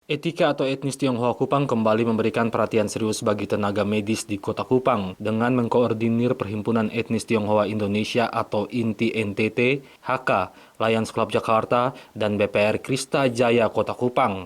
Etika atau etnis Tionghoa Kupang kembali memberikan perhatian serius bagi tenaga medis di Kota Kupang dengan mengkoordinir Perhimpunan Etnis Tionghoa Indonesia atau INTI NTT, HK, Lions Club Jakarta, dan BPR Krista Jaya Kota Kupang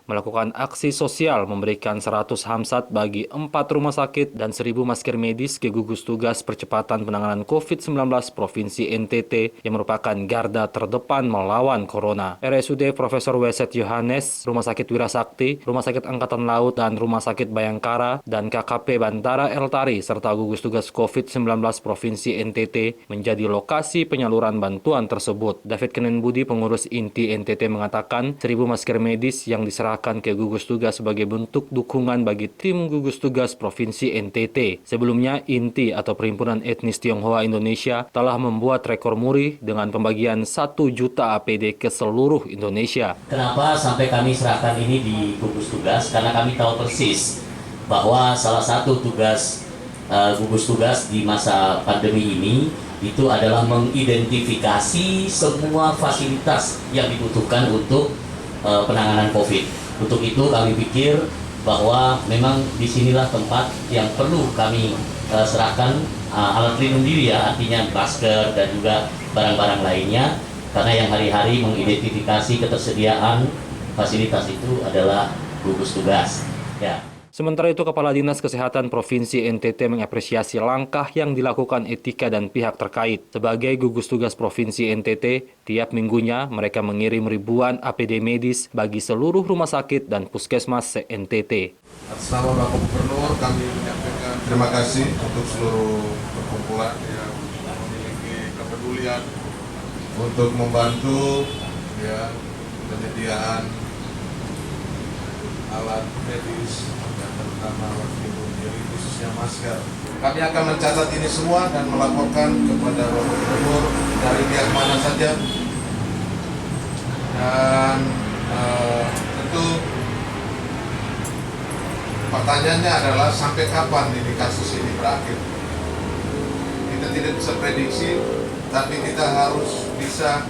melakukan aksi sosial memberikan 100 hamsat bagi 4 rumah sakit dan 1.000 masker medis ke gugus tugas percepatan penanganan COVID-19 Provinsi NTT yang merupakan garda terdepan melawan Corona. RSUD Profesor Weset Yohanes, Rumah Sakit Wirasakti, Rumah Sakit Angkatan Laut dan Rumah Sakit Bayangkara, dan KKP Bantara Eltari serta gugus tugas COVID-19 Provinsi NTT menjadi lokasi penyaluran bantuan tersebut. David Kenenbudi, pengurus INTI NTT, mengatakan 1.000 masker medis yang diserahkan ke gugus tugas sebagai bentuk dukungan bagi tim gugus tugas Provinsi NTT. Sebelumnya, INTI atau Perhimpunan Etnis Tionghoa Indonesia telah membuat rekor muri dengan pembagian 1 juta APD ke seluruh Indonesia. Kenapa sampai kami serahkan ini di gugus tugas? Karena kami tahu persis bahwa salah satu tugas gugus tugas di masa pandemi ini itu adalah mengidentifikasi semua fasilitas yang dibutuhkan untuk penanganan COVID. Untuk itu kami pikir bahwa memang disinilah tempat yang perlu kami serahkan alat pelindung diri, ya, artinya masker dan juga barang-barang lainnya, karena yang hari-hari mengidentifikasi ketersediaan fasilitas itu adalah gugus tugas. Ya. Sementara itu, Kepala Dinas Kesehatan Provinsi NTT mengapresiasi langkah yang dilakukan Etika dan pihak terkait. Sebagai gugus tugas Provinsi NTT, tiap minggunya mereka mengirim ribuan APD medis bagi seluruh rumah sakit dan puskesmas se-NTT. Atas nama Bapak Gubernur, kami menyampaikan terima kasih untuk seluruh perkumpulan yang memiliki kepedulian untuk membantu penyediaan alat medis dan terutama alat pelindung diri khususnya masker. Kami akan mencatat ini semua dan melaporkan kepada Bapak Gubernur dari pihak mana saja. Dan tentu pertanyaannya adalah sampai kapan ini kasus ini berakhir. Kita tidak bisa prediksi, tapi kita harus bisa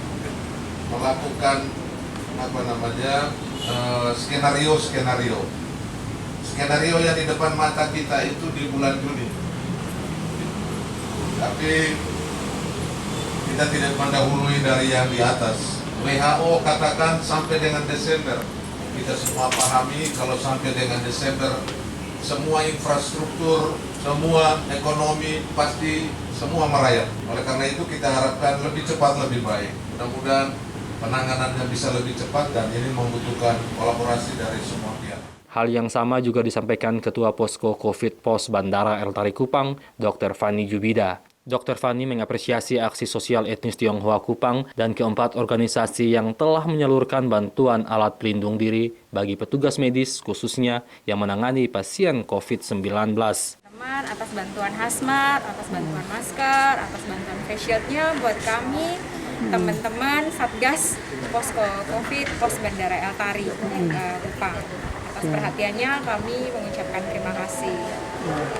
melakukan skenario yang di depan mata kita itu di bulan Juni. Tapi kita tidak mendahului dari yang di atas. WHO katakan sampai dengan Desember. Kita semua pahami kalau sampai dengan Desember semua infrastruktur, semua ekonomi pasti semua merayap. Oleh karena itu kita harapkan lebih cepat lebih baik. Mudah-mudahan penanganannya bisa lebih cepat dan ini membutuhkan kolaborasi dari semua pihak. Hal yang sama juga disampaikan Ketua Posko COVID Pos Bandara Eltari Kupang, Dr. Fani Jubida. Dr. Fani mengapresiasi aksi sosial etnis Tionghoa Kupang dan keempat organisasi yang telah menyalurkan bantuan alat pelindung diri bagi petugas medis khususnya yang menangani pasien COVID-19. Atas bantuan hazmat, atas bantuan masker, atas bantuan face shield-nya buat kami, teman-teman Satgas Posko COVID Pos Bandara Eltari Kupang. Atas perhatiannya kami mengucapkan terima kasih.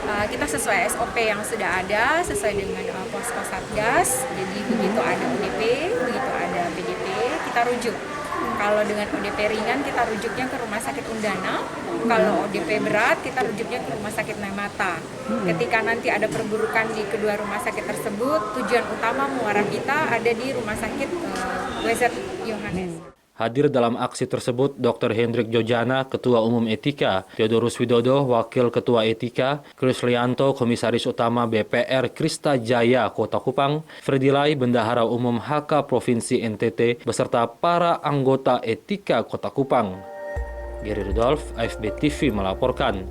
Kita sesuai SOP yang sudah ada, sesuai dengan Posko Satgas. Jadi begitu ada ODP, begitu ada PDP, kita rujuk. Kalau dengan ODP ringan, kita rujuknya ke Rumah Sakit Undana. Kalau ODP berat, kita rujuknya ke Rumah Sakit Nemata. Ketika nanti ada perburukan di kedua rumah sakit tersebut, tujuan utama muara kita ada di Rumah Sakit Weset Yohanes. Hadir dalam aksi tersebut Dr. Hendrik Jojana, Ketua Umum Etika, Theodorus Widodo, Wakil Ketua Etika, Chris Lianto, Komisaris Utama BPR Krista Jaya Kota Kupang, Freddy Lai, Bendahara Umum HK Provinsi NTT, beserta para anggota Etika Kota Kupang. Gary Rudolf, AFB TV melaporkan.